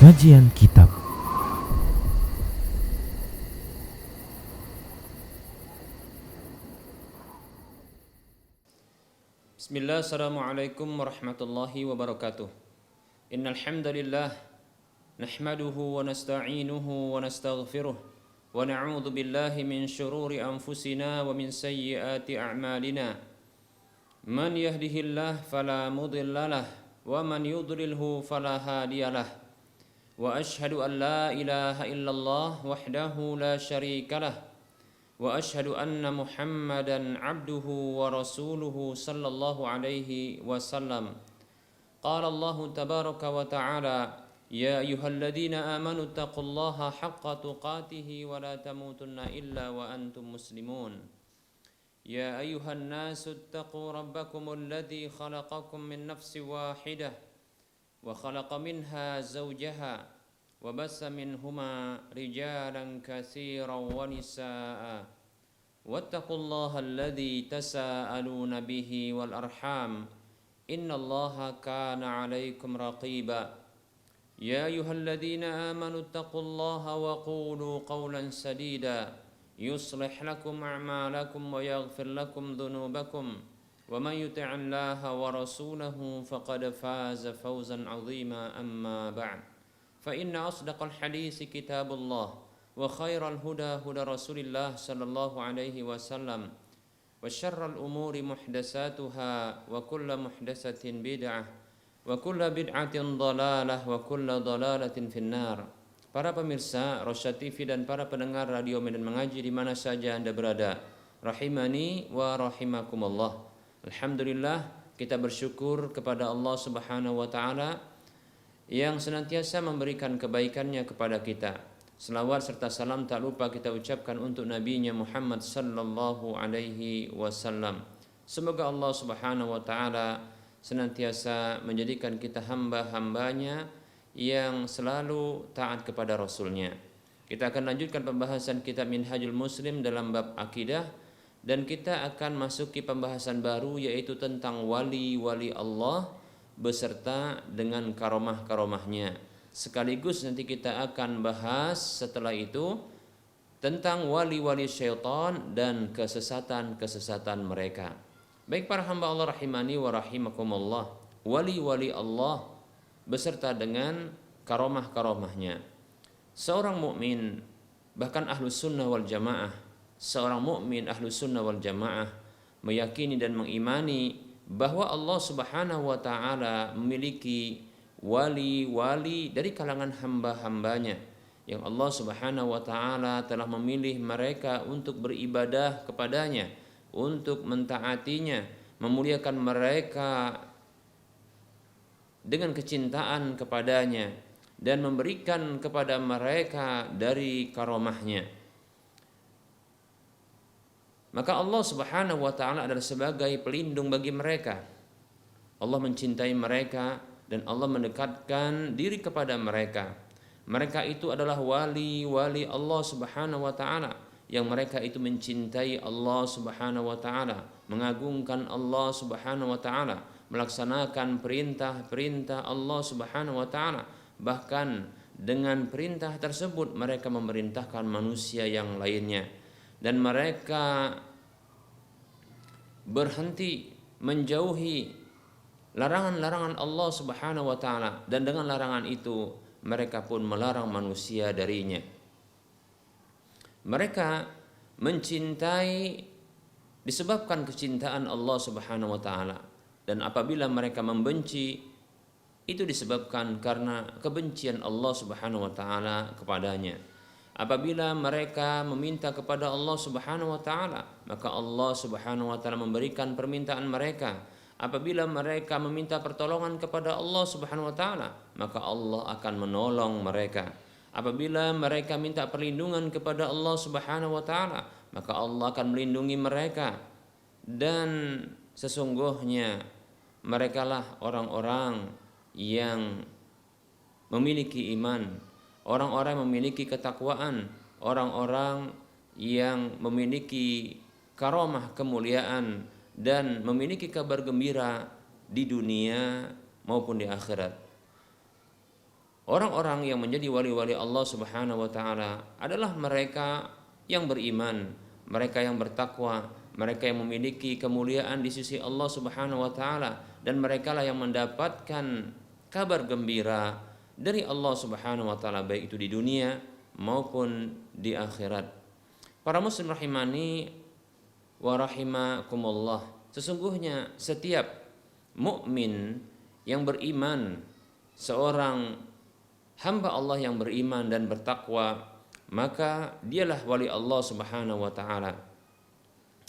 Kajian Kitab. Bismillah, assalamualaikum warahmatullahi wabarakatuh. Innal hamdalillah nahmaduhu wa nasta'inuhu wa nastaghfiruh wa na'udzu billahi min shururi anfusina wa min sayyiati a'malina. Man yahdihillah fala mudilla lah wa man yudlilhu fala hadiyalah. Wa ashhadu an la ilaha illallah wahdahu la syarika lah. Wa ashhadu anna Muhammadan abduhu wa rasuluhu sallallahu alaihi wasallam. Qala Allah tabaraka wa ta'ala, ya ayyuhalladzina amanu taqullaha haqqa tuqatih wa la tamutunna illa wa antum muslimun. Ya ayyuhan nasu taqu rabbakumul ladzi khalaqakum min nafsin wahidah wa khalaqa minha zawjaha wa bassa minhuma rijalan katsiran wa nisaa'a wattaqullaha alladzi tasaaluna bihi wal arham innallaha kana 'alaikum raqiba. Ya ayyuhalladzina amanu taqullaha wa qulu qawlan sadida yuslih lakum a'malakum wa yaghfir lakum dhunubakum wa man yuti'illaha wa rasulahu faqad faza fawzan 'azima. Amma ba'd, fa inna asdaqal hadits kitabullah wa khairal huda huda Rasulillah sallallahu alaihi wasallam wa syarral umuri muhdatsatuha wa kullu muhdatsatin bid'ah wa kullu bid'atin dhalalah wa kullu dhalalatin finnar. Para pemirsa Rosyad TV dan para pendengar Radio Medan Mengaji di mana saja Anda berada, rahimani wa rahimakumullah. Alhamdulillah, kita bersyukur kepada Allah Subhanahu wa taala yang senantiasa memberikan kebaikannya kepada kita. Selawat serta salam tak lupa kita ucapkan untuk nabinya Muhammad sallallahu alaihi wasallam. Semoga Allah Subhanahu wa taala senantiasa menjadikan kita hamba-hambanya yang selalu taat kepada Rasulnya. Kita akan lanjutkan pembahasan kitab Minhajul Muslim dalam bab akidah, dan kita akan masuki pembahasan baru yaitu tentang wali-wali Allah beserta dengan karomah-karomahnya. Sekaligus nanti kita akan bahas setelah itu tentang wali-wali syaitan dan kesesatan-kesesatan mereka. Baik para hamba Allah rahimani wa rahimakumullah, wali-wali Allah beserta dengan karomah-karomahnya. Seorang mukmin, bahkan ahlus sunnah wal jamaah, seorang mukmin ahlus sunnah wal jamaah meyakini dan mengimani bahwa Allah Subhanahu wa taala memiliki wali-wali dari kalangan hamba-hambanya yang Allah Subhanahu wa taala telah memilih mereka untuk beribadah kepadanya, untuk mentaatinya, memuliakan mereka dengan kecintaan kepadanya dan memberikan kepada mereka dari karomahnya. Maka Allah Subhanahu wa taala adalah sebagai pelindung bagi mereka. Allah mencintai mereka dan Allah mendekatkan diri kepada mereka. Mereka itu adalah wali-wali Allah Subhanahu wa taala yang mereka itu mencintai Allah Subhanahu wa taala, mengagungkan Allah Subhanahu wa taala, melaksanakan perintah-perintah Allah Subhanahu wa taala. Bahkan dengan perintah tersebut mereka memerintahkan manusia yang lainnya, dan mereka berhenti menjauhi larangan-larangan Allah Subhanahu wa taala, dan dengan larangan itu mereka pun melarang manusia darinya. Mereka mencintai disebabkan kecintaan Allah Subhanahu wa taala, dan apabila mereka membenci itu disebabkan karena kebencian Allah Subhanahu wa taala kepadanya. Apabila mereka meminta kepada Allah Subhanahu wa taala, maka Allah Subhanahu wa taala memberikan permintaan mereka. Apabila mereka meminta pertolongan kepada Allah Subhanahu wa taala, maka Allah akan menolong mereka. Apabila mereka minta perlindungan kepada Allah Subhanahu wa taala, maka Allah akan melindungi mereka. Dan sesungguhnya merekalah orang-orang yang memiliki iman, orang-orang yang memiliki ketakwaan, orang-orang yang memiliki karomah kemuliaan dan memiliki kabar gembira di dunia maupun di akhirat. Orang-orang yang menjadi wali-wali Allah Subhanahu wa taala adalah mereka yang beriman, mereka yang bertakwa, mereka yang memiliki kemuliaan di sisi Allah Subhanahu wa taala, dan merekalah yang mendapatkan kabar gembira dari Allah Subhanahu wa taala baik itu di dunia maupun di akhirat. Para muslim rahimani wa rahimakumullah, sesungguhnya setiap mukmin yang beriman, seorang hamba Allah yang beriman dan bertakwa, maka dialah wali Allah Subhanahu wa taala.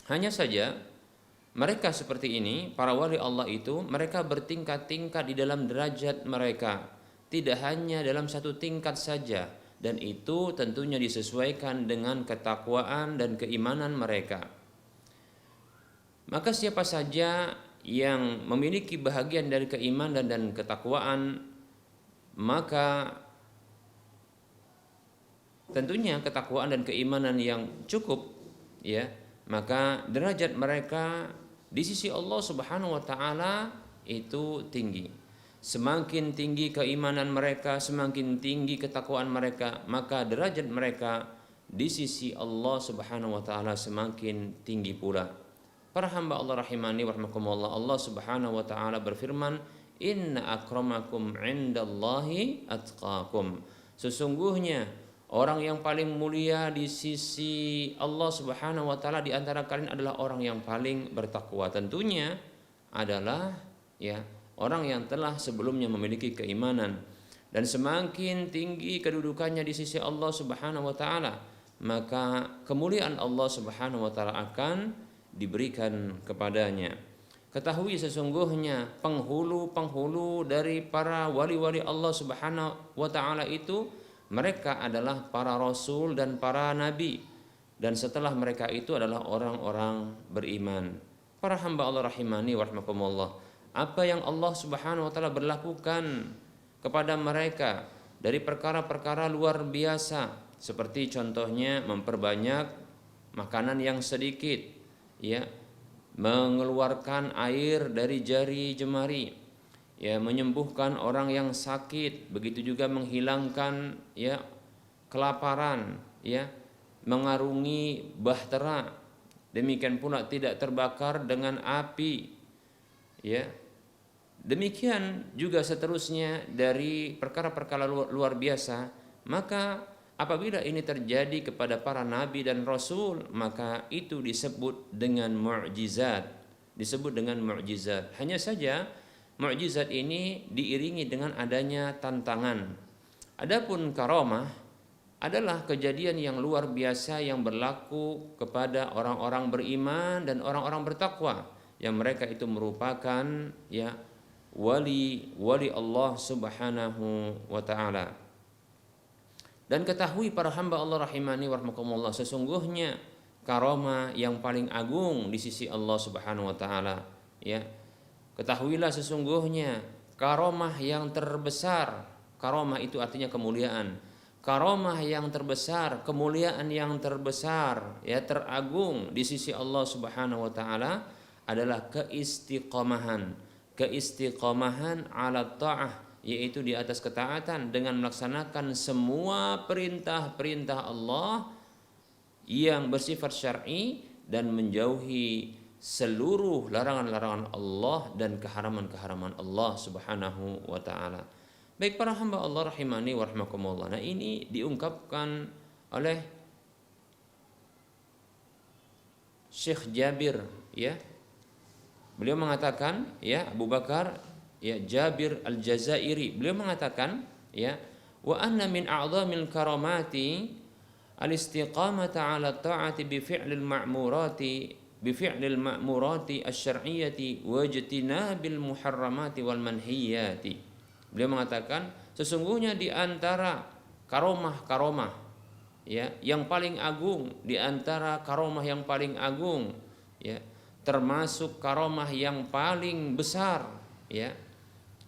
Hanya saja mereka seperti ini, para wali Allah itu, mereka bertingkat-tingkat di dalam derajat mereka, tidak hanya dalam satu tingkat saja, dan itu tentunya disesuaikan dengan ketakwaan dan keimanan mereka. Maka siapa saja yang memiliki bahagian dari keimanan dan ketakwaan, maka tentunya ketakwaan dan keimanan yang cukup, ya, maka derajat mereka di sisi Allah Subhanahu wa taala itu tinggi. Semakin tinggi keimanan mereka, semakin tinggi ketakwaan mereka, maka derajat mereka di sisi Allah Subhanahu wa taala semakin tinggi pula. Para hamba Allah rahimani wa rahimakumullah, Allah Subhanahu wa taala berfirman, "Inna akramakum 'indallahi atqakum." Sesungguhnya orang yang paling mulia di sisi Allah Subhanahu wa taala di antara kalian adalah orang yang paling bertakwa. Tentunya adalah, ya, orang yang telah sebelumnya memiliki keimanan, dan semakin tinggi kedudukannya di sisi Allah Subhanahu wa taala, maka kemuliaan Allah Subhanahu wa taala akan diberikan kepadanya. Ketahui sesungguhnya penghulu-penghulu dari para wali-wali Allah Subhanahu wa taala itu, mereka adalah para rasul dan para nabi, dan setelah mereka itu adalah orang-orang beriman. Para hamba Allah rahimani wa rahimakumullah, apa yang Allah Subhanahu wa taala berlakukan kepada mereka dari perkara-perkara luar biasa, seperti contohnya memperbanyak makanan yang sedikit, ya, mengeluarkan air dari jari jemari, ya, menyembuhkan orang yang sakit, begitu juga menghilangkan, ya, kelaparan, ya, mengarungi bahtera, demikian pula tidak terbakar dengan api, ya. Demikian juga seterusnya dari perkara-perkara luar biasa. Maka apabila ini terjadi kepada para nabi dan rasul, maka itu disebut dengan mukjizat, Hanya saja mukjizat ini diiringi dengan adanya tantangan. Adapun karamah adalah kejadian yang luar biasa yang berlaku kepada orang-orang beriman dan orang-orang bertakwa, yang mereka itu merupakan, ya, wali Allah Subhanahu wa taala. Dan ketahui para hamba Allah rahimani wa rahimakumullah, sesungguhnya karamah yang paling agung di sisi Allah Subhanahu wa taala, ya. Ketahuilah sesungguhnya karamah yang terbesar, karamah itu artinya kemuliaan. Karamah yang terbesar, kemuliaan yang terbesar, ya, teragung di sisi Allah Subhanahu wa taala adalah keistiqomahan ala ta'ah, yaitu di atas ketaatan dengan melaksanakan semua perintah-perintah Allah yang bersifat syar'i dan menjauhi seluruh larangan-larangan Allah dan keharaman-keharaman Allah Subhanahu wa taala. Baik para hamba Allah rahimani wa rahimakumullah. Nah, ini diungkapkan oleh Syekh Jabir, ya. Beliau mengatakan, ya, Abu Bakar, ya, Jabir Al-Jazairi, beliau mengatakan, ya, wa anna min a'dhamil karamati al-istiqamata 'ala ta'ati bi fi'lil ma'murati asy-syar'iyyati wa ijtinabil muharramati wal manhiyati. Beliau mengatakan sesungguhnya di antara karomah-karomah, ya, yang paling agung, di antara karomah yang paling agung, ya, termasuk karomah yang paling besar, ya,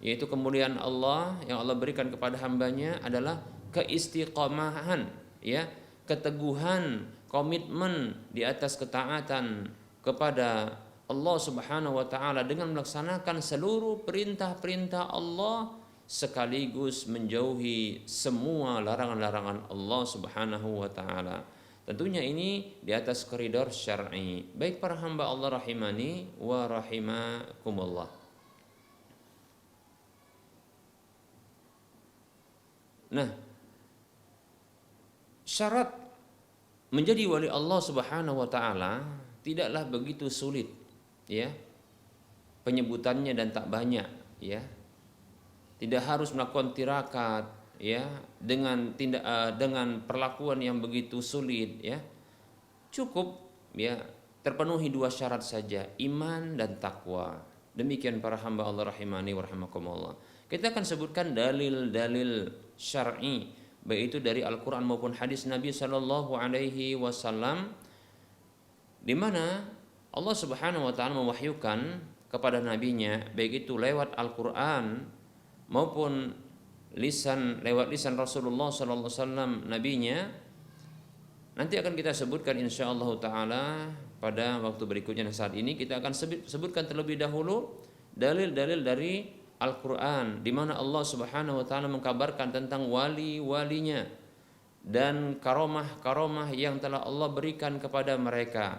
yaitu kemuliaan Allah yang Allah berikan kepada hambanya adalah keistiqomahan, ya, keteguhan, komitmen di atas ketaatan kepada Allah Subhanahu wa taala dengan melaksanakan seluruh perintah-perintah Allah sekaligus menjauhi semua larangan-larangan Allah Subhanahu wa taala. Tentunya ini di atas koridor syar'i. Baik para hamba Allah rahimani wa rahimakumullah. Nah, syarat menjadi wali Allah Subhanahu wa taala tidaklah begitu sulit, ya. Penyebutannya dan tak banyak, ya. Tidak harus melakukan tirakat, ya, dengan perlakuan yang begitu sulit, ya. Cukup, ya, terpenuhi 2 syarat saja, iman dan takwa. Demikian para hamba Allah rahimani wa rahimakumullah. Kita akan sebutkan dalil-dalil syar'i, baik itu dari Al-Qur'an maupun hadis Nabi sallallahu alaihi wasallam, di mana Allah Subhanahu wa taala mewahyukan kepada nabinya, baik itu lewat Al-Qur'an maupun lewat lisan Rasulullah sallallahu alaihi wasallam nabinya. Nanti akan kita sebutkan insyaallah taala pada waktu berikutnya. Saat ini kita akan sebutkan terlebih dahulu dalil-dalil dari Al-Qur'an, di mana Allah Subhanahu wa taala mengkabarkan tentang wali-walinya dan karomah-karomah yang telah Allah berikan kepada mereka.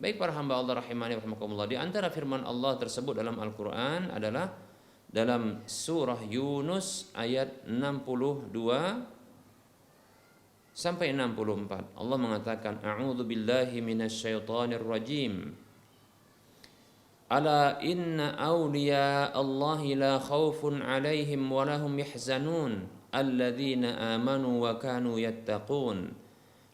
Baik para hamba Allah rahimani wa rahimakumullah, di antara firman Allah tersebut dalam Al-Qur'an adalah dalam surah Yunus ayat 62 sampai 64. Allah mengatakan, a'udzu billahi minasyaitonir rajim. Ala inna awliya Allahi la khaufun 'alaihim wa lahum yahzanun alladzina amanu wa kanu yattaqun.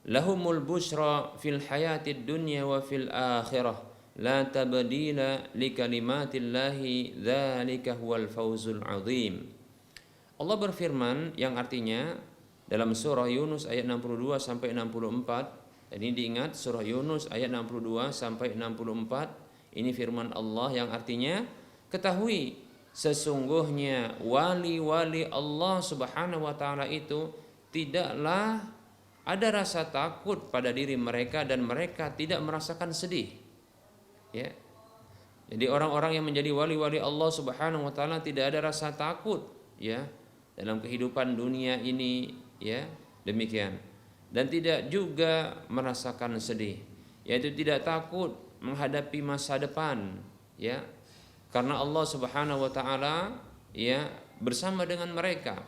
Lahumul busyra fil hayatid dunya wa fil akhirah. La tabdila li kalimatillahi dzalika huwal fawzul 'adzim. Allah berfirman yang artinya dalam surah Yunus ayat 62 sampai 64. Ini diingat, surah Yunus ayat 62 sampai 64. Ini firman Allah yang artinya, ketahui sesungguhnya wali-wali Allah Subhanahu wa taala itu tidaklah ada rasa takut pada diri mereka dan mereka tidak merasakan sedih. Ya. Jadi orang-orang yang menjadi wali-wali Allah Subhanahu wa taala tidak ada rasa takut, ya, dalam kehidupan dunia ini, ya, demikian. Dan tidak juga merasakan sedih, yaitu tidak takut menghadapi masa depan, ya, karena Allah Subhanahu wa taala, ya, bersama dengan mereka.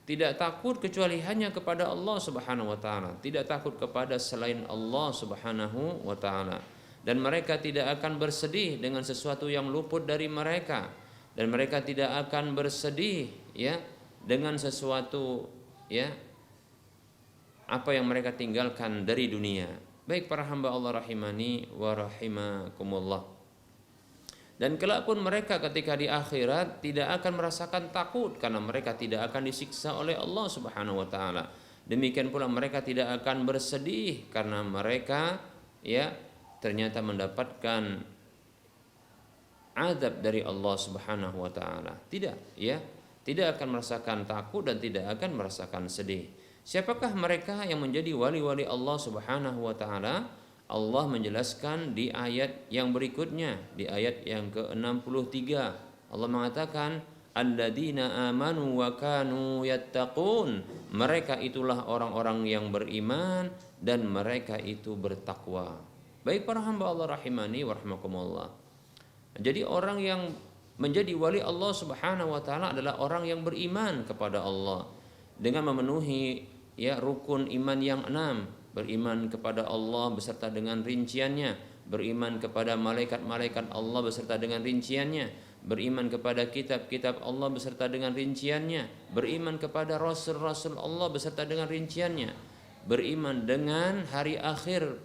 Tidak takut kecuali hanya kepada Allah Subhanahu wa taala, tidak takut kepada selain Allah Subhanahu wa taala. Dan mereka tidak akan bersedih dengan sesuatu yang luput dari mereka, dan mereka tidak akan bersedih, ya, dengan sesuatu, ya, apa yang mereka tinggalkan dari dunia. Baik para hamba Allah rahimani wa rahimakumullah. Dan kelak pun mereka ketika di akhirat tidak akan merasakan takut karena mereka tidak akan disiksa oleh Allah Subhanahu wa taala. Demikian pula mereka tidak akan bersedih karena mereka, ya, ternyata mendapatkan azab dari Allah Subhanahu wa taala. Tidak, ya. Tidak akan merasakan takut dan tidak akan merasakan sedih. Siapakah mereka yang menjadi wali-wali Allah Subhanahu wa taala? Allah menjelaskan di ayat yang berikutnya, di ayat yang ke-63. Allah mengatakan, alladzina amanu wa kanu yattaqun. Mereka itulah orang-orang yang beriman dan mereka itu bertakwa. Baik para hamba Allah rahimani wa rahimakumullah. Jadi orang yang menjadi wali Allah Subhanahu wa taala adalah orang yang beriman kepada Allah dengan memenuhi, ya, rukun iman yang 6, beriman kepada Allah beserta dengan rinciannya, beriman kepada malaikat-malaikat Allah beserta dengan rinciannya, beriman kepada kitab-kitab Allah beserta dengan rinciannya, beriman kepada rasul-rasul Allah beserta dengan rinciannya, beriman dengan hari akhir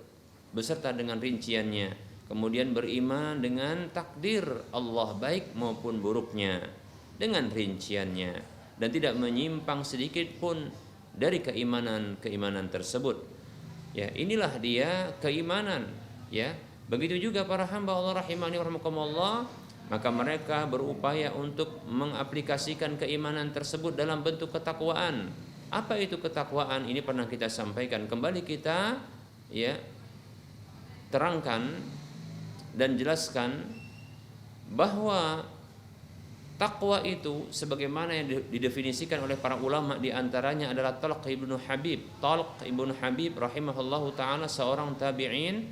beserta dengan rinciannya, kemudian beriman dengan takdir Allah baik maupun buruknya dengan rinciannya, dan tidak menyimpang sedikit pun dari keimanan tersebut. Ya, inilah dia keimanan, ya. Begitu juga para hamba Allah rahimani wa rahimakumullah, maka mereka berupaya untuk mengaplikasikan keimanan tersebut dalam bentuk ketakwaan. Apa itu ketakwaan? Ini pernah kita sampaikan, kembali kita, ya, terangkan dan jelaskan bahwa Takwa itu sebagaimana yang didefinisikan oleh para ulama, di antaranya adalah Talq ibnu Habib rahimahullahu taala, seorang tabi'in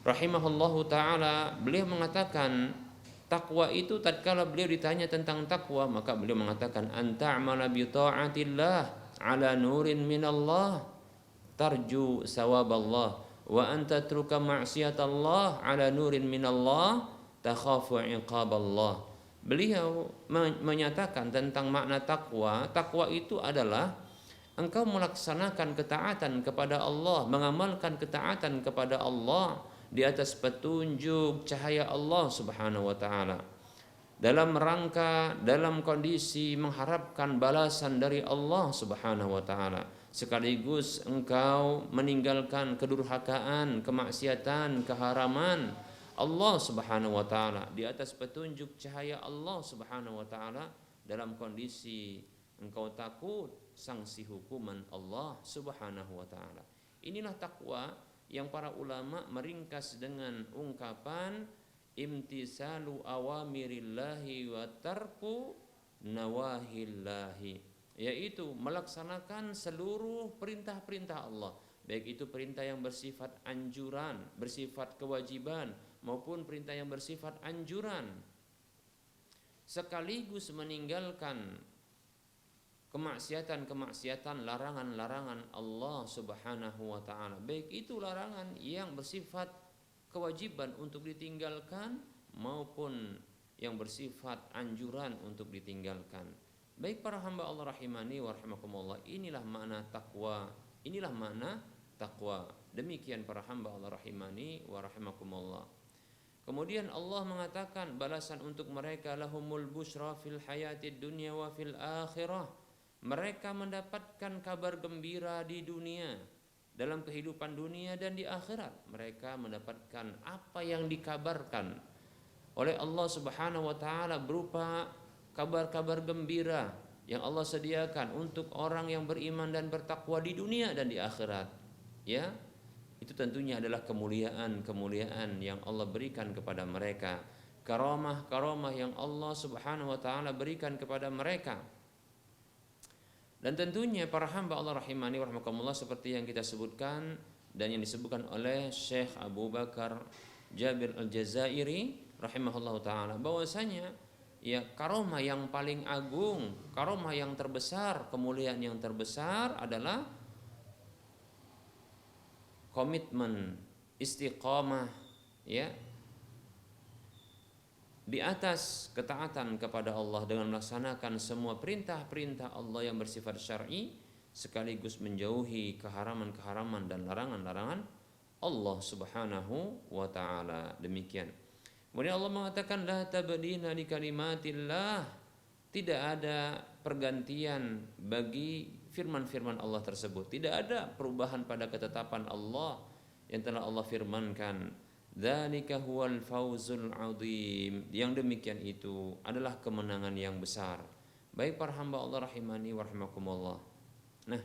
rahimahullahu taala. Beliau mengatakan takwa itu, tatkala beliau ditanya tentang takwa, maka beliau mengatakan anta'mala bi ta'atillah ala nurin minallah tarju sawaballah wa anta tatruka ma'siyatallah ala nurin minallah takhafu iqaballah. Beliau menyatakan tentang makna takwa. Takwa itu adalah engkau melaksanakan ketaatan kepada Allah, mengamalkan ketaatan kepada Allah di atas petunjuk cahaya Allah Subhanahu wa taala, dalam rangka, dalam kondisi mengharapkan balasan dari Allah Subhanahu wa taala, sekaligus engkau meninggalkan kedurhakaan, kemaksiatan, keharaman Allah Subhanahu wa taala di atas petunjuk cahaya Allah Subhanahu wa taala, dalam kondisi engkau takut sanksi hukuman Allah Subhanahu wa taala. Inilah takwa yang para ulama meringkas dengan ungkapan imtisalu awamirillahi wa tarku nawahillahi, yaitu melaksanakan seluruh perintah-perintah Allah, baik itu perintah yang bersifat anjuran, bersifat kewajiban, maupun perintah yang bersifat anjuran, sekaligus meninggalkan kemaksiatan-kemaksiatan, larangan-larangan Allah Subhanahu wa taala, baik itu larangan yang bersifat kewajiban untuk ditinggalkan maupun yang bersifat anjuran untuk ditinggalkan. Baik para hamba Allah rahimani wa rahimakumullah, inilah makna takwa. Inilah makna takwa. Demikian para hamba Allah rahimani wa rahimakumullah. Kemudian Allah mengatakan balasan untuk mereka, lahumul busyra fil hayatid dunya wa fil akhirah. Mereka mendapatkan kabar gembira di dunia, dalam kehidupan dunia dan di akhirat. Mereka mendapatkan apa yang dikabarkan oleh Allah Subhanahu wa taala berupa kabar-kabar gembira yang Allah sediakan untuk orang yang beriman dan bertakwa di dunia dan di akhirat. Ya, itu tentunya adalah kemuliaan-kemuliaan yang Allah berikan kepada mereka, karamah-karamah yang Allah Subhanahu wa taala berikan kepada mereka. Dan tentunya para hamba Allah rahimani wa rahimakumullah, seperti yang kita sebutkan dan yang disebutkan oleh Syekh Abu Bakar Jabir Al-Jazairi rahimahullahu taala, bahwasanya ya karamah yang paling agung, karamah yang terbesar, kemuliaan yang terbesar adalah komitmen, istiqamah, ya, di atas ketaatan kepada Allah dengan melaksanakan semua perintah-perintah Allah yang bersifat syar'i, sekaligus menjauhi keharaman-keharaman dan larangan-larangan Allah Subhanahu wa taala. Demikian. Kemudian Allah mengatakan la tabdila li kalimatillah, tidak ada pergantian bagi firman-firman Allah tersebut, tidak ada perubahan pada ketetapan Allah yang telah Allah firmankan. Dzalika huwal fawzul azim, yang demikian itu adalah kemenangan yang besar. Baik para hamba Allah rahimani wa rahimakumullah. Nah,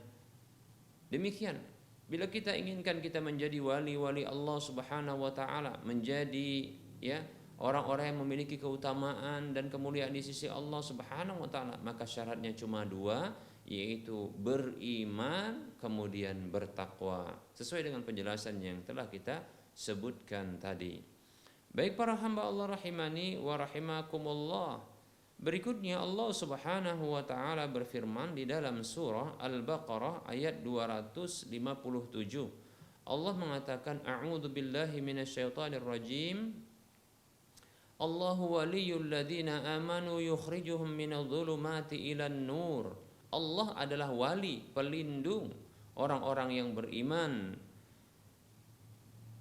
demikian bila kita inginkan kita menjadi wali-wali Allah Subhanahu wa taala, menjadi ya orang-orang yang memiliki keutamaan dan kemuliaan di sisi Allah Subhanahu wa taala, maka syaratnya cuma dua, yaitu beriman kemudian bertakwa, sesuai dengan penjelasan yang telah kita sebutkan tadi. Baik para hamba Allah rahimani wa rahimakumullah, berikutnya Allah Subhanahu wa taala berfirman di dalam surah Al-Baqarah ayat 257. Allah mengatakan a'udzu billahi minasyaitonir rajim. Allahu waliyul ladzina amanu yukhrijuhum minadh-dhulumati ilan nur. Allah adalah wali, pelindung orang-orang yang beriman.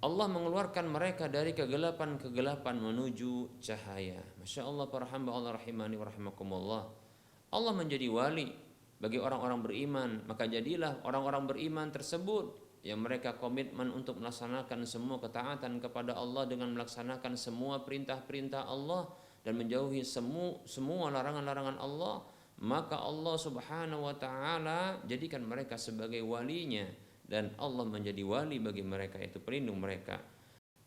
Allah mengeluarkan mereka dari kegelapan-kegelapan menuju cahaya. Masya Allah para hamba Allah rahimani wa rahimakumullah. Allah menjadi wali bagi orang-orang beriman, maka jadilah orang-orang beriman tersebut yang mereka komitmen untuk melaksanakan semua ketaatan kepada Allah dengan melaksanakan semua perintah-perintah Allah dan menjauhi semua larangan-larangan Allah, maka Allah Subhanahu wa taala jadikan mereka sebagai walinya, dan Allah menjadi wali bagi mereka, itu pelindung mereka.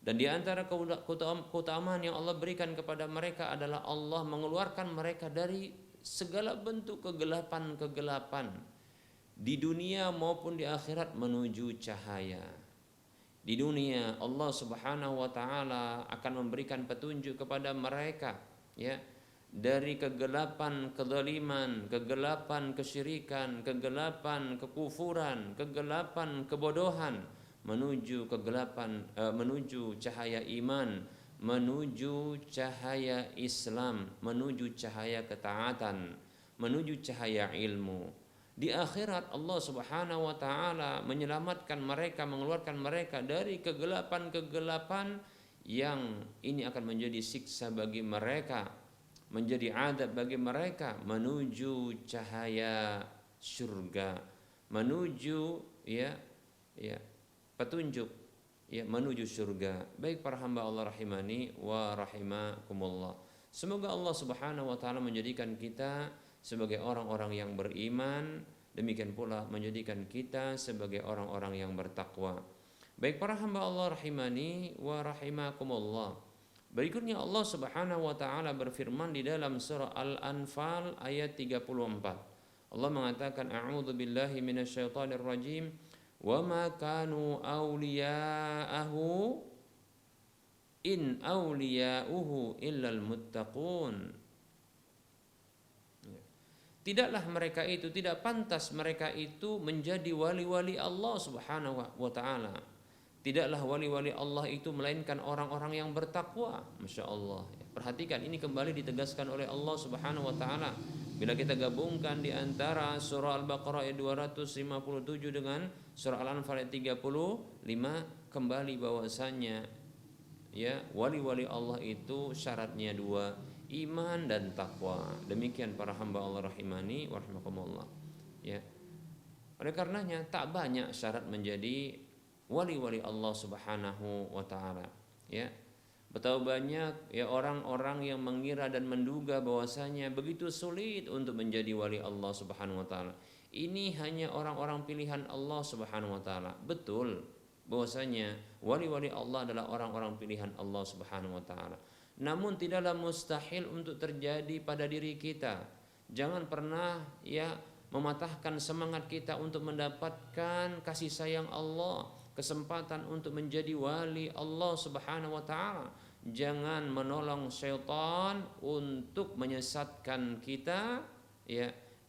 Dan di antara keutamaan yang Allah berikan kepada mereka adalah Allah mengeluarkan mereka dari segala bentuk kegelapan-kegelapan di dunia maupun di akhirat menuju cahaya. Di dunia Allah Subhanahu wa taala akan memberikan petunjuk kepada mereka, ya, dari kegelapan kezaliman, kegelapan kesyirikan, kegelapan kekufuran, kegelapan kebodohan menuju menuju cahaya iman, menuju cahaya Islam, menuju cahaya ketaatan, menuju cahaya ilmu. Di akhirat Allah Subhanahu wa taala menyelamatkan mereka, mengeluarkan mereka dari kegelapan-kegelapan yang ini akan menjadi siksa bagi mereka, menjadi adab bagi mereka, menuju cahaya surga, menuju petunjuk, menuju surga. Baik para hamba Allah rahimani wa rahimakumullah. Semoga Allah Subhanahu wa taala menjadikan kita sebagai orang-orang yang beriman, demikian pula menjadikan kita sebagai orang-orang yang bertakwa. Baik para hamba Allah rahimani wa rahimakumullah. Berikutnya Allah Subhanahu wa taala berfirman di dalam surah Al-Anfal ayat 34. Allah mengatakan a'udzu billahi minasyaitonir rajim. Wa ma kanu awliya'ahu in awliya'uhu illal muttaqun. Tidaklah mereka itu, tidak pantas mereka itu menjadi wali-wali Allah Subhanahu wa taala. Tidaklah wali-wali Allah itu melainkan orang-orang yang bertakwa. Masya Allah. Perhatikan, ini kembali ditegaskan oleh Allah Subhanahu wa taala. Bila kita gabungkan di antara surah Al-Baqarah ayat 257 dengan surah Al-Anfal ayat 35, kembali bahwasannya wali-wali Allah itu syaratnya dua, iman dan takwa. Demikian para hamba Allah rahimani wa rahimakumullah. Oleh karenanya tak banyak syarat menjadi wali-wali Allah Subhanahu wa taala. Betapa banyak orang-orang yang mengira dan menduga bahwasanya begitu sulit untuk menjadi wali Allah Subhanahu wa taala. Ini hanya orang-orang pilihan Allah Subhanahu wa taala. Betul bahwasanya wali-wali Allah adalah orang-orang pilihan Allah Subhanahu wa taala. Namun tidaklah mustahil untuk terjadi pada diri kita. Jangan pernah mematahkan semangat kita untuk mendapatkan kasih sayang Allah, kesempatan untuk menjadi wali Allah Subhanahu wa taala. Jangan menolong syaitan untuk menyesatkan kita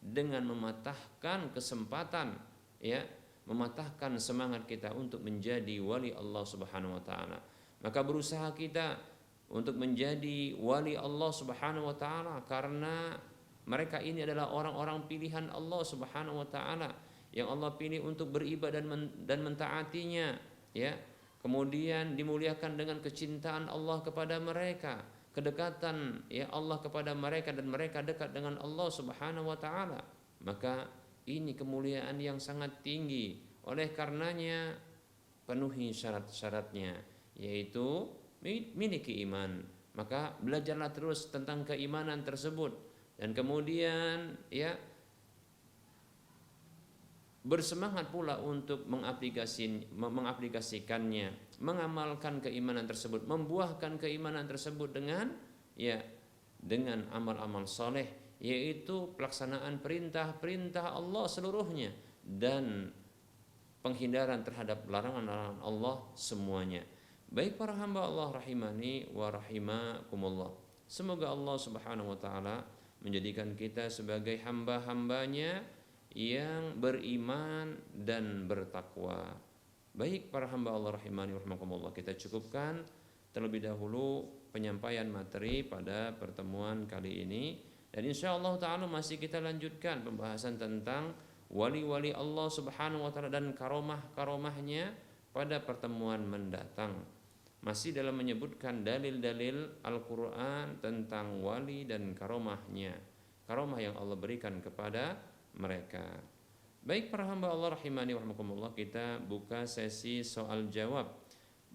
dengan mematahkan kesempatan, mematahkan semangat kita untuk menjadi wali Allah Subhanahu wa taala. Maka berusaha kita untuk menjadi wali Allah Subhanahu wa taala, karena mereka ini adalah orang-orang pilihan Allah Subhanahu wa taala yang Allah pilih untuk beribadah dan mentaatinya, kemudian dimuliakan dengan kecintaan Allah kepada mereka, kedekatan Allah kepada mereka, dan mereka dekat dengan Allah Subhanahu wa taala. Maka ini kemuliaan yang sangat tinggi. Oleh karenanya penuhi syarat-syaratnya, yaitu miliki iman. Maka belajarlah terus tentang keimanan tersebut, dan kemudian bersemangat pula untuk mengaplikasikannya, mengamalkan keimanan tersebut, membuahkan keimanan tersebut dengan amal-amal soleh, yaitu pelaksanaan perintah-perintah Allah seluruhnya dan penghindaran terhadap larangan-larangan Allah semuanya. Baik para hamba Allah rahimani wa rahimakumullah. Semoga Allah Subhanahu wa taala menjadikan kita sebagai hamba-hambanya yang beriman dan bertakwa. Baik para hamba Allah rahimani wa rahimakumullah, kita cukupkan terlebih dahulu penyampaian materi pada pertemuan kali ini, dan insyaallah taala masih kita lanjutkan pembahasan tentang wali-wali Allah Subhanahu wa taala dan karomah-karomahnya pada pertemuan mendatang. Masih dalam menyebutkan dalil-dalil Al-Quran tentang wali dan karomahnya, karomah yang Allah berikan kepada mereka. Baik para hamba Allah rahimani wa rahimakumullah, kita buka sesi soal jawab.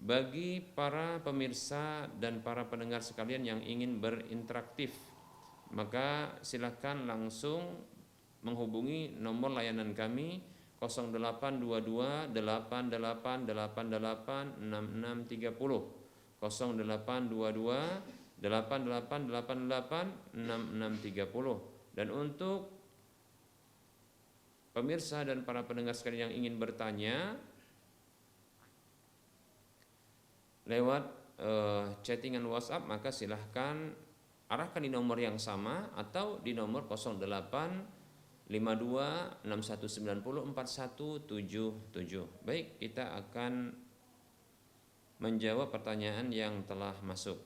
Bagi para pemirsa dan para pendengar sekalian yang ingin berinteraktif, maka silakan langsung menghubungi nomor layanan kami 0822 8888 6630 0822 8888 6630. Dan untuk pemirsa dan para pendengar sekalian yang ingin bertanya lewat chattingan WhatsApp, maka silahkan arahkan di nomor yang sama atau di nomor 085261904177. Baik, kita akan menjawab pertanyaan yang telah masuk.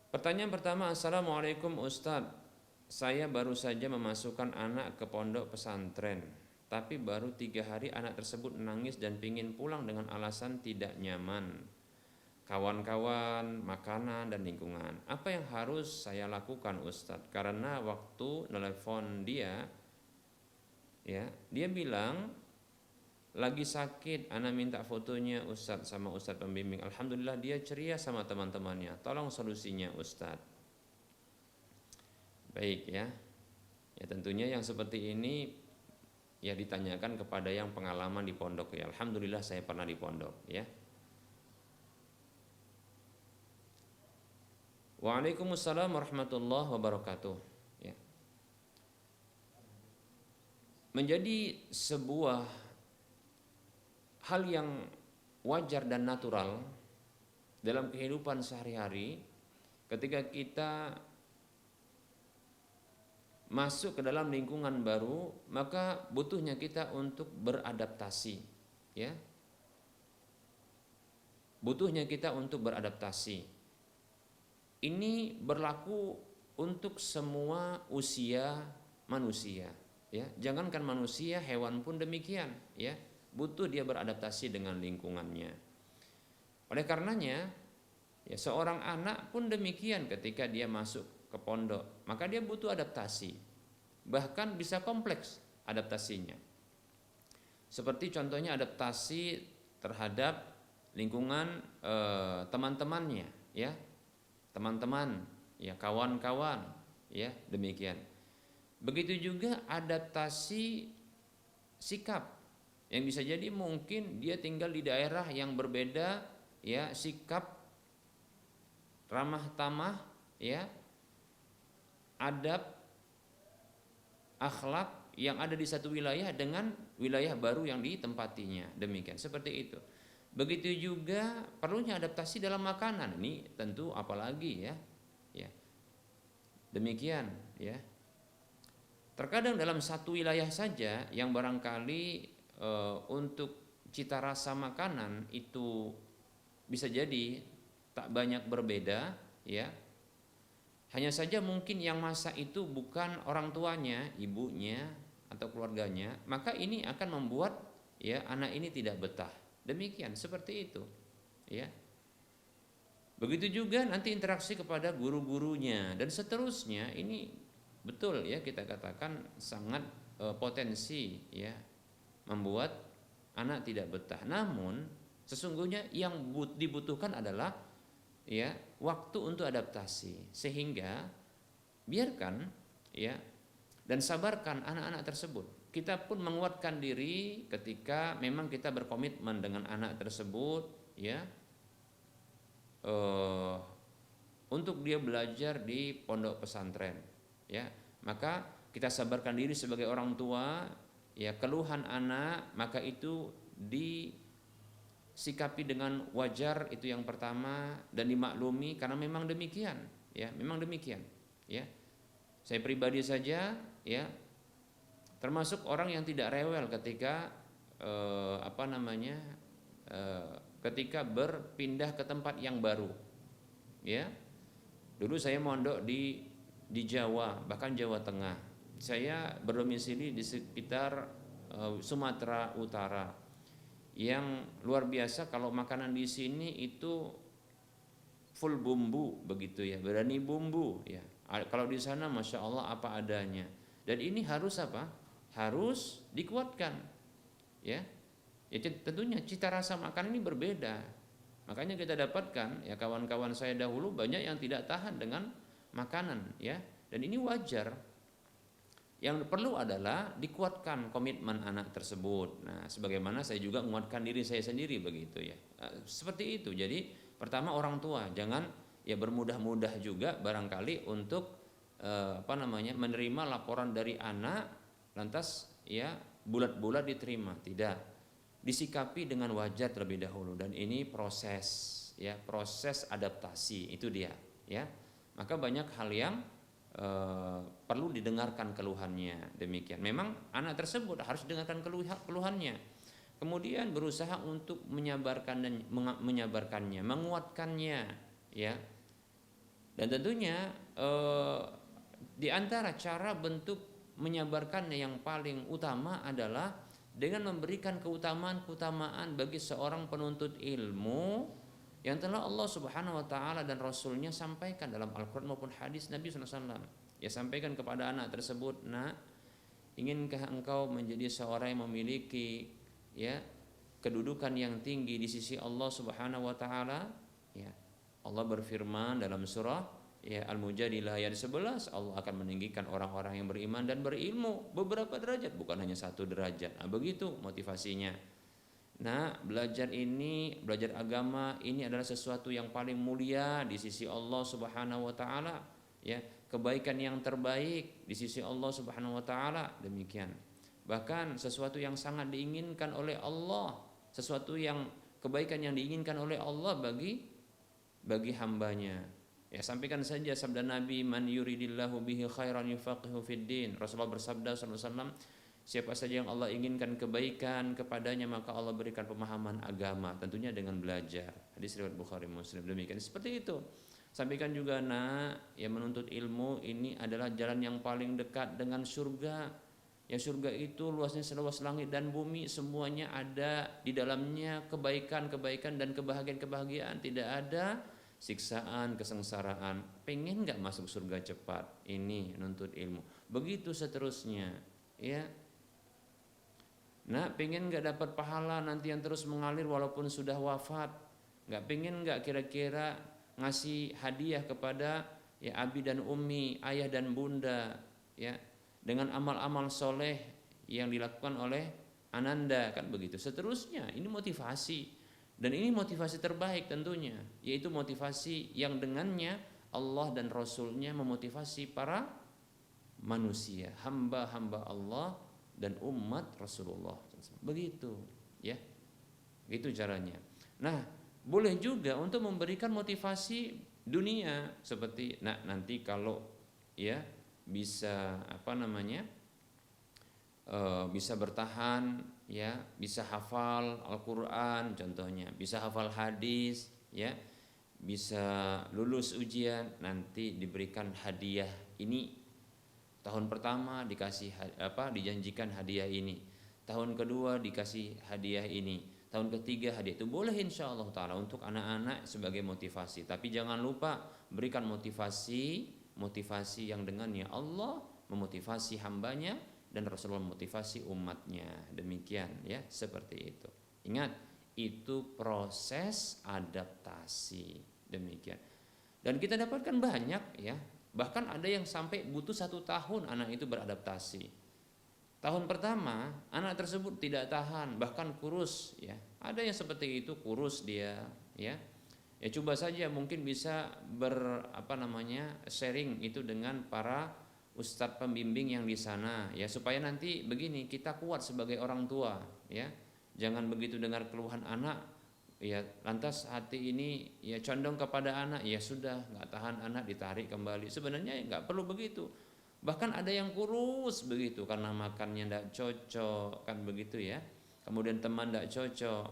Pertanyaan pertama, Assalamualaikum Ustadz, saya baru saja memasukkan anak ke pondok pesantren, tapi baru 3 hari anak tersebut menangis dan ingin pulang dengan alasan tidak nyaman. Kawan-kawan, makanan, dan lingkungan. Apa yang harus saya lakukan Ustadz? Karena waktu nelpon dia, ya, dia bilang lagi sakit, anak minta fotonya Ustadz sama Ustadz pembimbing. Alhamdulillah dia ceria sama teman-temannya. Tolong solusinya Ustadz. Baik ya. Ya tentunya yang seperti ini ya ditanyakan kepada yang pengalaman di pondok ya. Alhamdulillah saya pernah di pondok ya. Waalaikumsalam warahmatullahi wabarakatuh. Ya. Menjadi sebuah hal yang wajar dan natural dalam kehidupan sehari-hari ketika kita masuk ke dalam lingkungan baru, maka butuhnya kita untuk beradaptasi, ya. Butuhnya kita untuk beradaptasi. Ini berlaku untuk semua usia manusia, ya. Jangankan manusia, hewan pun demikian, ya. Butuh dia beradaptasi dengan lingkungannya. Oleh karenanya, ya seorang anak pun demikian ketika dia masuk ke pondok, maka dia butuh adaptasi, bahkan bisa kompleks adaptasinya. Seperti contohnya adaptasi terhadap lingkungan teman-temannya, ya, teman-teman, ya, kawan-kawan, ya, demikian. Begitu juga adaptasi sikap, yang bisa jadi mungkin dia tinggal di daerah yang berbeda, ya, sikap ramah tamah, ya, adab, akhlak yang ada di satu wilayah dengan wilayah baru yang ditempatinya, demikian, seperti itu. Begitu juga perlunya adaptasi dalam makanan, ini tentu apalagi ya, ya, demikian ya. Terkadang dalam satu wilayah saja yang barangkali untuk cita rasa makanan itu bisa jadi tak banyak berbeda, ya. Hanya saja mungkin yang masak itu bukan orang tuanya, ibunya atau keluarganya, maka ini akan membuat ya anak ini tidak betah. Demikian, seperti itu, ya. Begitu juga nanti interaksi kepada guru-gurunya dan seterusnya. Ini betul ya, kita katakan sangat potensi ya membuat anak tidak betah. Namun sesungguhnya yang dibutuhkan adalah ya waktu untuk adaptasi, sehingga biarkan ya dan sabarkan anak-anak tersebut. Kita pun menguatkan diri ketika memang kita berkomitmen dengan anak tersebut ya untuk dia belajar di pondok pesantren, ya, maka kita sabarkan diri sebagai orang tua, ya, keluhan anak maka itu disikapi dengan wajar, itu yang pertama, dan dimaklumi karena memang demikian, ya, memang demikian, ya. Saya pribadi saja, ya, termasuk orang yang tidak rewel ketika ketika berpindah ke tempat yang baru, ya. Dulu saya mondok di Jawa, bahkan Jawa Tengah. Saya berdomisili di sekitar Sumatera Utara. Yang luar biasa kalau makanan di sini itu full bumbu begitu ya, berani bumbu ya. Kalau di sana Masya Allah apa adanya. Dan ini harus apa? Harus dikuatkan, ya. Ya tentunya cita rasa makan ini berbeda. Makanya kita dapatkan ya kawan-kawan saya dahulu banyak yang tidak tahan dengan makanan, ya. Dan ini wajar. Yang perlu adalah dikuatkan komitmen anak tersebut. Nah, sebagaimana saya juga menguatkan diri saya sendiri begitu ya. Seperti itu. Jadi pertama orang tua jangan ya bermudah-mudah juga barangkali untuk menerima laporan dari anak lantas ya bulat-bulat diterima. Tidak. Disikapi dengan wajar terlebih dahulu dan ini proses ya, proses adaptasi itu dia ya. Maka banyak hal yang perlu didengarkan keluhannya, demikian. Memang anak tersebut harus dengarkan keluhannya. Kemudian berusaha untuk menyabarkannya, menguatkannya, ya. Dan tentunya di antara cara bentuk menyabarkannya yang paling utama adalah dengan memberikan keutamaan bagi seorang penuntut ilmu yang telah Allah Subhanahu wa taala dan Rasulnya sampaikan dalam Al-Qur'an maupun hadis Nabi SAW. Ya, sampaikan kepada anak tersebut, "Nak, inginkah engkau menjadi seorang yang memiliki ya kedudukan yang tinggi di sisi Allah Subhanahu wa taala?" Ya. Allah berfirman dalam surah ya Al-Mujadilah ayat 11, Allah akan meninggikan orang-orang yang beriman dan berilmu beberapa derajat, bukan hanya satu derajat. Nah, begitu motivasinya. Nah, belajar agama ini adalah sesuatu yang paling mulia di sisi Allah Subhanahu wa taala, ya, kebaikan yang terbaik di sisi Allah Subhanahu wa taala, demikian. Bahkan sesuatu yang sangat diinginkan oleh Allah, sesuatu yang kebaikan yang diinginkan oleh Allah bagi hambanya. Ya, sampaikan saja sabda Nabi, "Man yuridillahu bihi khairan yufaqihu fid din." Rasulullah bersabda sallallahu alaihi wasallam, siapa saja yang Allah inginkan kebaikan kepadanya maka Allah berikan pemahaman agama, tentunya dengan belajar. Hadis riwayat Bukhari Muslim, demikian. Seperti itu. Sampaikan juga, nak, ya menuntut ilmu ini adalah jalan yang paling dekat dengan surga. Ya, surga itu luasnya seluas langit dan bumi, semuanya ada di dalamnya, kebaikan-kebaikan dan kebahagiaan-kebahagiaan, tidak ada siksaan, kesengsaraan. Pengen nggak masuk surga cepat? Ini nuntut ilmu. Begitu seterusnya, ya. Nah, pengen nggak dapat pahala nanti yang terus mengalir walaupun sudah wafat? Nggak pengen nggak kira-kira ngasih hadiah kepada ya abi dan umi, ayah dan bunda, ya, dengan amal-amal soleh yang dilakukan oleh ananda, kan begitu. Seterusnya, ini motivasi dan ini motivasi terbaik tentunya, yaitu motivasi yang dengannya Allah dan Rasulnya memotivasi para manusia, hamba-hamba Allah dan umat Rasulullah. Begitu, ya. Itu caranya. Nah, boleh juga untuk memberikan motivasi dunia seperti nanti kalau ya bisa bisa bertahan, ya, bisa hafal Al-Qur'an contohnya, bisa hafal hadis, ya, bisa lulus ujian, nanti diberikan hadiah ini. Tahun pertama dijanjikan hadiah ini, tahun kedua dikasih hadiah ini, tahun ketiga hadiah itu. Boleh insyaallah taala untuk anak-anak sebagai motivasi, tapi jangan lupa berikan motivasi yang dengannya Allah memotivasi hambanya dan Rasulullah memotivasi umatnya, demikian ya, seperti itu. Ingat, itu proses adaptasi, demikian. Dan kita dapatkan banyak, ya. Bahkan ada yang sampai butuh 1 tahun anak itu beradaptasi. Tahun pertama anak tersebut tidak tahan, bahkan kurus, ya. Ada yang seperti itu, kurus dia, ya. Ya coba saja mungkin bisa sharing itu dengan para ustadz pembimbing yang di sana, ya, supaya nanti begini, kita kuat sebagai orang tua, ya. Jangan begitu dengar keluhan anak, ya, lantas hati ini ya condong kepada anak, ya sudah, nggak tahan anak ditarik kembali. Sebenarnya nggak perlu begitu. Bahkan ada yang kurus begitu karena makannya nggak cocok, kan begitu ya. Kemudian teman nggak cocok,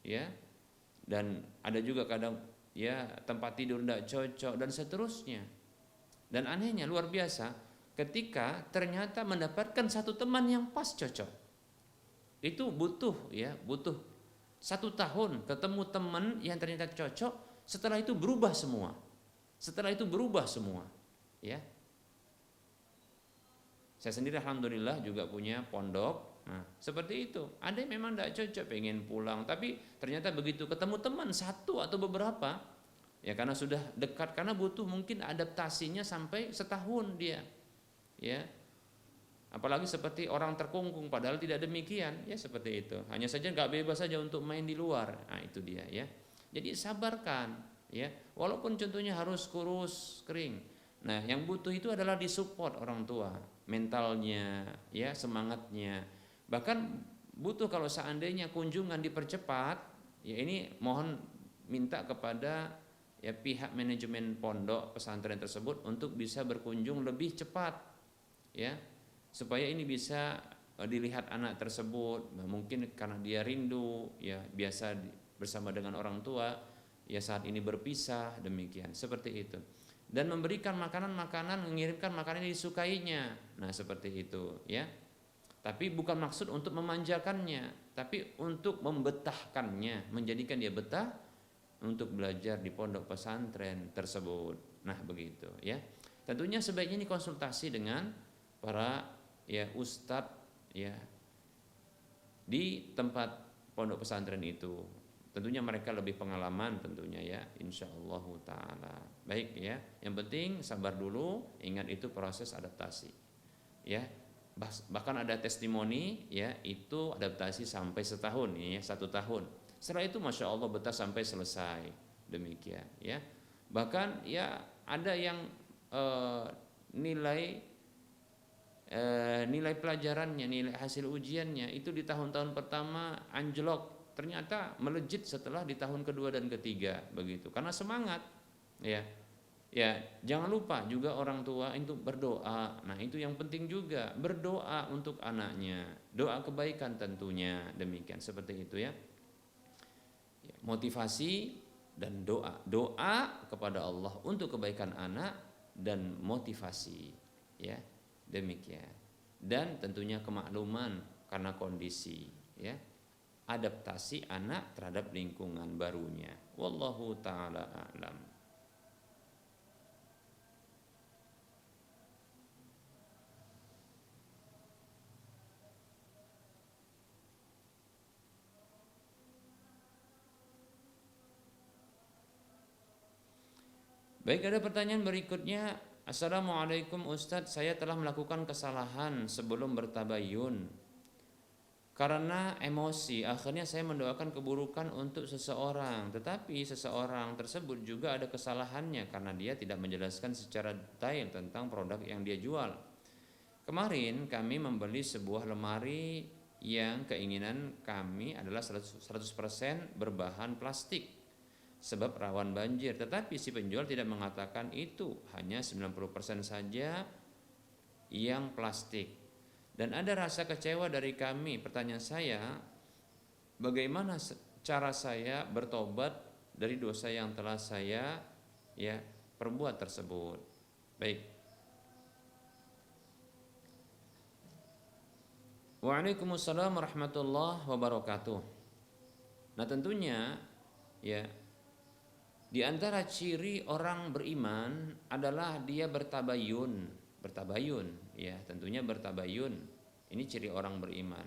ya. Dan ada juga kadang ya tempat tidur nggak cocok dan seterusnya. Dan anehnya luar biasa, ketika ternyata mendapatkan satu teman yang pas cocok, itu butuh 1 tahun ketemu teman yang ternyata cocok. Setelah itu berubah semua. Ya. Saya sendiri alhamdulillah juga punya pondok. Nah, seperti itu. Ada yang memang tidak cocok, pengen pulang, tapi ternyata begitu ketemu teman satu atau beberapa, ya karena sudah dekat, karena butuh mungkin adaptasinya sampai setahun dia, ya. Apalagi seperti orang terkungkung, padahal tidak demikian, ya seperti itu. Hanya saja nggak bebas saja untuk main di luar. Nah itu dia ya. Jadi sabarkan, ya. Walaupun contohnya harus kurus kering. Nah yang butuh itu adalah disupport orang tua, mentalnya, ya semangatnya. Bahkan butuh kalau seandainya kunjungan dipercepat, ya ini mohon minta kepada ya pihak manajemen pondok pesantren tersebut untuk bisa berkunjung lebih cepat, ya supaya ini bisa dilihat anak tersebut. Nah, mungkin karena dia rindu ya biasa bersama dengan orang tua, ya saat ini berpisah, demikian seperti itu. Dan memberikan makanan-makanan, mengirimkan makanan yang disukainya. Nah seperti itu ya. Tapi bukan maksud untuk memanjakannya, tapi untuk membetahkannya, menjadikan dia betah untuk belajar di pondok pesantren tersebut. Nah begitu ya. Tentunya sebaiknya ini konsultasi dengan para ya ustadz ya di tempat pondok pesantren itu. Tentunya mereka lebih pengalaman tentunya ya, insyaallah taala. Baik ya, yang penting sabar dulu, ingat itu proses adaptasi. Ya, bahkan ada testimoni ya itu adaptasi sampai setahun ya, 1 tahun. Setelah itu masya Allah betah sampai selesai, demikian ya. Bahkan ya ada yang nilai pelajarannya, nilai hasil ujiannya itu di tahun-tahun pertama anjlok, ternyata melejit setelah di tahun kedua dan ketiga begitu, karena semangat ya. Ya, jangan lupa juga orang tua itu berdoa. Nah, itu yang penting juga, berdoa untuk anaknya. Doa kebaikan tentunya, demikian seperti itu ya. Motivasi dan doa. Doa kepada Allah untuk kebaikan anak dan motivasi ya. Demikian. Dan tentunya kemakluman karena kondisi ya. Adaptasi anak terhadap lingkungan barunya. Wallahu taala a'lam. Baik, ada pertanyaan berikutnya. Assalamualaikum Ustadz, saya telah melakukan kesalahan sebelum bertabayun. Karena emosi, akhirnya saya mendoakan keburukan untuk seseorang. Tetapi seseorang tersebut juga ada kesalahannya karena dia tidak menjelaskan secara detail tentang produk yang dia jual. Kemarin kami membeli sebuah lemari yang keinginan kami adalah 100% berbahan plastik sebab rawan banjir, tetapi si penjual tidak mengatakan itu, hanya 90% saja yang plastik. Dan ada rasa kecewa dari kami. Pertanyaan saya, bagaimana cara saya bertobat dari dosa yang telah saya ya perbuat tersebut? Baik. Waalaikumsalam warahmatullahi wabarakatuh. Nah tentunya ya di antara ciri orang beriman adalah dia bertabayun ya, tentunya bertabayun. Ini ciri orang beriman.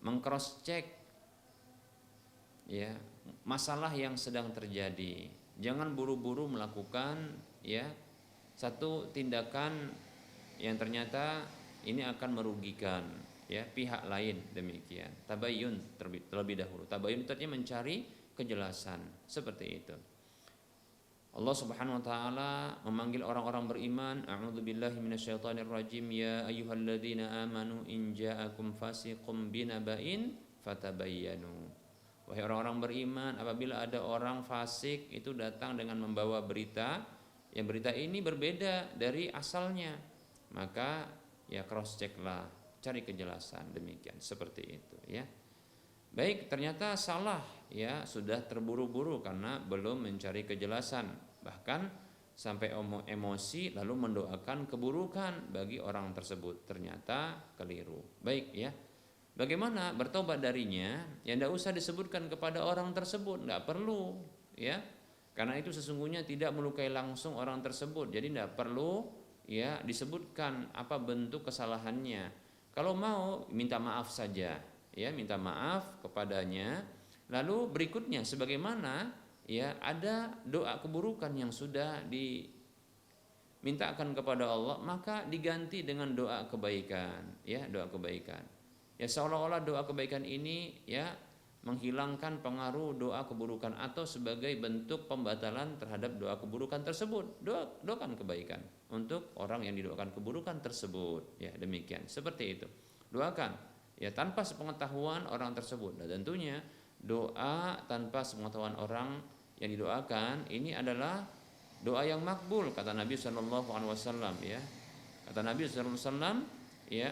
Meng-cross check ya, masalah yang sedang terjadi. Jangan buru-buru melakukan ya satu tindakan yang ternyata ini akan merugikan ya pihak lain, demikian. Tabayun terlebih dahulu. Tabayun itu artinya mencari kejelasan, seperti itu. Allah Subhanahu wa taala memanggil orang-orang beriman, a'udzubillahi minasyaitonirrajim, ya ayyuhalladzina amanu in ja'akum fasiqum binaba'in fatabayyanu. Wahai orang-orang beriman, apabila ada orang fasik itu datang dengan membawa berita, yang berita ini berbeda dari asalnya, maka ya cross checklah, cari kejelasan, demikian, seperti itu ya. Baik, ternyata salah ya, sudah terburu-buru karena belum mencari kejelasan, bahkan sampai emosi lalu mendoakan keburukan bagi orang tersebut, ternyata keliru. Baik ya, bagaimana bertobat darinya? Ya tidak usah disebutkan kepada orang tersebut, tidak perlu ya, karena itu sesungguhnya tidak melukai langsung orang tersebut, jadi tidak perlu ya disebutkan apa bentuk kesalahannya. Kalau mau minta maaf saja ya, minta maaf kepadanya. Lalu berikutnya sebagaimana ya ada doa keburukan yang sudah mintakan kepada Allah, maka diganti dengan doa kebaikan, ya, doa kebaikan. Ya, seolah-olah doa kebaikan ini ya menghilangkan pengaruh doa keburukan atau sebagai bentuk pembatalan terhadap doa keburukan tersebut. Doakan kebaikan untuk orang yang didoakan keburukan tersebut. Ya, demikian. Seperti itu. Doakan ya tanpa sepengetahuan orang tersebut. Dan tentunya doa tanpa sepengetahuan orang yang didoakan ini adalah doa yang makbul, kata Nabi Shallallahu Alaihi Wasallam. Ya, kata Nabi Shallallahu Alaihi Wasallam, ya,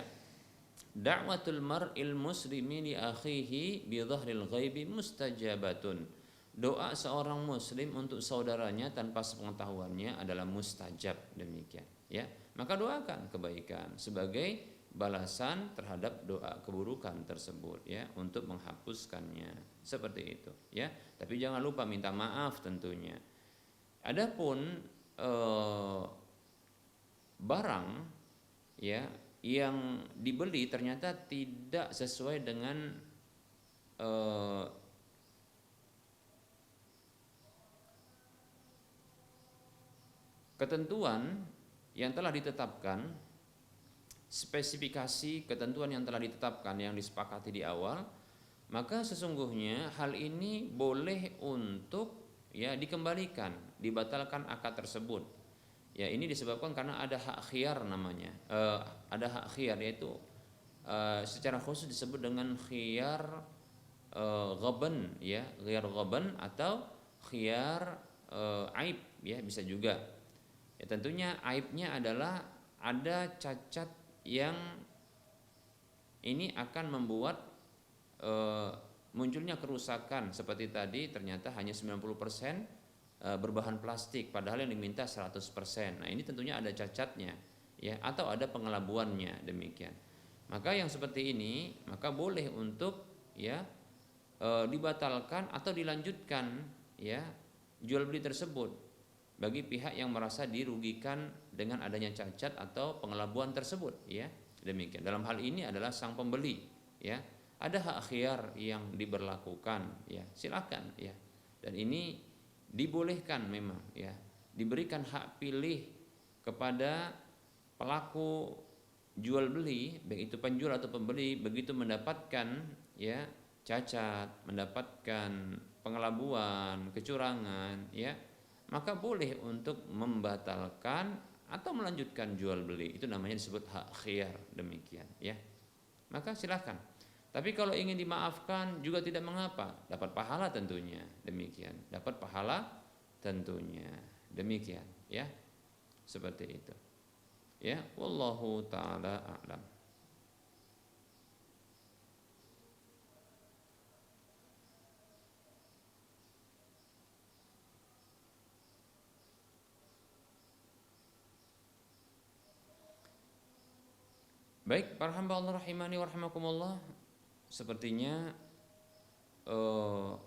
da'watul mar'il muslimi li akhihi bi dhahril ghaibi mustajabatun. Doa seorang muslim untuk saudaranya tanpa sepengetahuannya adalah mustajab, demikian, ya. Maka doakan kebaikan sebagai balasan terhadap doa keburukan tersebut, ya, untuk menghapuskannya. Seperti itu, ya. Tapi jangan lupa minta maaf tentunya. Adapun barang, ya, yang dibeli ternyata tidak sesuai dengan ketentuan yang telah ditetapkan, spesifikasi ketentuan yang telah ditetapkan yang disepakati di awal, maka sesungguhnya hal ini boleh untuk ya dikembalikan, dibatalkan akad tersebut. Ya, ini disebabkan karena ada hak khiyar namanya. Ada hak khiyar, yaitu secara khusus disebut dengan khiyar ghaban, ya, khiyar ghaban atau khiyar aib, ya, bisa juga. Ya, tentunya aibnya adalah ada cacat yang ini akan membuat munculnya kerusakan seperti tadi, ternyata hanya 90% berbahan plastik padahal yang diminta 100%. Nah, ini tentunya ada cacatnya, ya, atau ada pengelabuannya, demikian. Maka yang seperti ini maka boleh untuk ya dibatalkan atau dilanjutkan, ya, jual beli tersebut bagi pihak yang merasa dirugikan dengan adanya cacat atau pengelabuan tersebut, ya. Demikian. Dalam hal ini adalah sang pembeli, ya. Ada hak khiyar yang diberlakukan, ya. Silakan, ya. Dan ini dibolehkan memang, ya, diberikan hak pilih kepada pelaku jual beli, baik itu penjual atau pembeli, begitu mendapatkan ya cacat, mendapatkan pengelabuan, kecurangan, ya, maka boleh untuk membatalkan atau melanjutkan jual beli. Itu namanya disebut hak khiyar, demikian, ya. Maka silakan. Tapi kalau ingin dimaafkan juga tidak mengapa, dapat pahala tentunya, demikian, dapat pahala tentunya, demikian, ya, seperti itu, ya. Wallahu taala a'lam. Baik, para hamba Allah rahimani wa rahimakumullah, sepertinya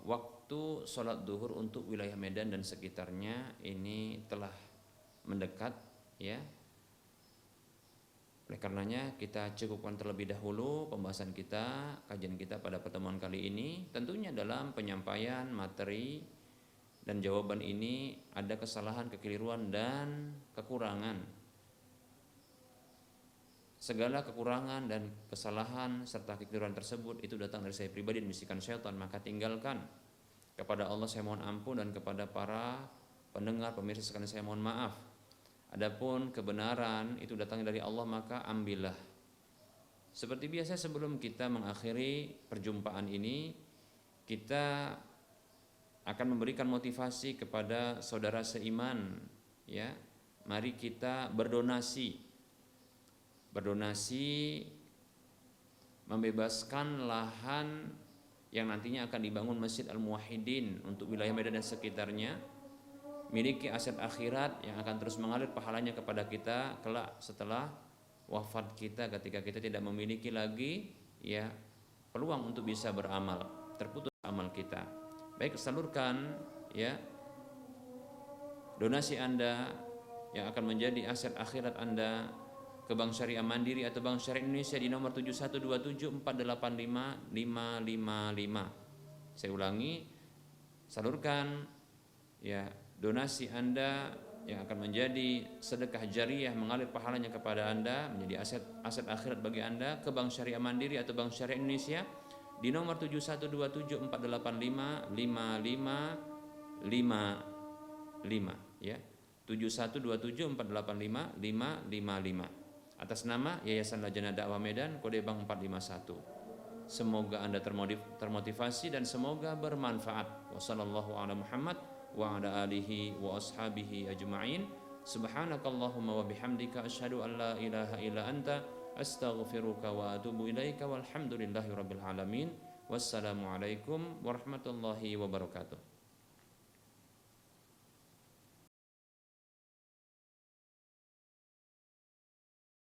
waktu sholat duhur untuk wilayah Medan dan sekitarnya ini telah mendekat, ya. Oleh karenanya kita cukupkan terlebih dahulu pembahasan kita, kajian kita pada pertemuan kali ini. Tentunya dalam penyampaian materi dan jawaban ini ada kesalahan, kekeliruan dan kekurangan. Segala kekurangan dan kesalahan serta kekeliruan tersebut itu datang dari saya pribadi dan bisikan syaitan, maka tinggalkan. Kepada Allah saya mohon ampun dan kepada para pendengar pemirsa sekalian saya mohon maaf. Adapun kebenaran itu datangnya dari Allah, maka ambillah. Seperti biasa sebelum kita mengakhiri perjumpaan ini, kita akan memberikan motivasi kepada saudara seiman, ya. Mari kita berdonasi membebaskan lahan yang nantinya akan dibangun Masjid Al-Muwahhidin untuk wilayah Medan dan sekitarnya, miliki aset akhirat yang akan terus mengalir pahalanya kepada kita kelak setelah wafat kita, ketika kita tidak memiliki lagi ya peluang untuk bisa beramal, terputus amal kita. Baik, salurkan ya donasi Anda yang akan menjadi aset akhirat Anda ke Bank Syariah Mandiri atau Bank Syariah Indonesia di nomor 7127485555. Saya ulangi, ya, donasi Anda yang akan menjadi sedekah jariyah mengalir pahalanya kepada Anda, menjadi aset akhirat bagi Anda ke Bank Syariah Mandiri atau Bank Syariah Indonesia di nomor 712748555555 ya. 7127485555 atas nama Yayasan Lajnah Dakwah Medan, kode bank 451. Semoga Anda termotivasi dan semoga bermanfaat. Wassallallahu ala Muhammad wa ala alihi wa ashabihi ajma'in. Subhanakallahumma wa bihamdika asyhadu an la ilaha illa anta astaghfiruka wa atubu ilaika walhamdulillahi rabbil alamin. Wassalamualaikum warahmatullahi wabarakatuh.